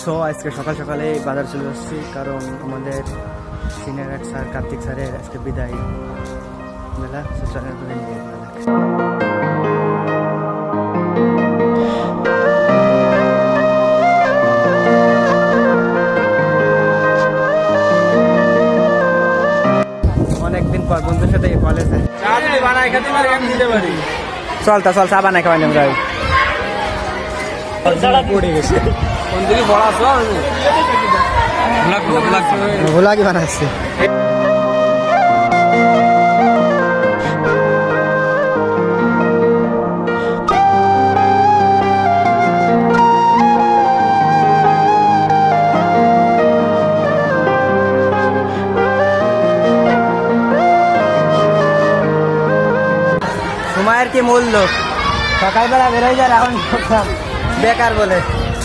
So আজকে সকাল সকালে বাজার চলে আসছি, কারণ আমাদের সিনিয়র এক স্যার কার্তিক স্যারের আজকে বিদায় মেলা। অনেকদিন পর বন্ধুর সাথে কলেজে চলতা চল চা বানাই খাওয়াই নেব পড়ে গেছে ভোলাগি বানাচ্ছে। সময়ের কি মূল্য, সকালবেলা বেরোয় যায় এখন বেকার বলে।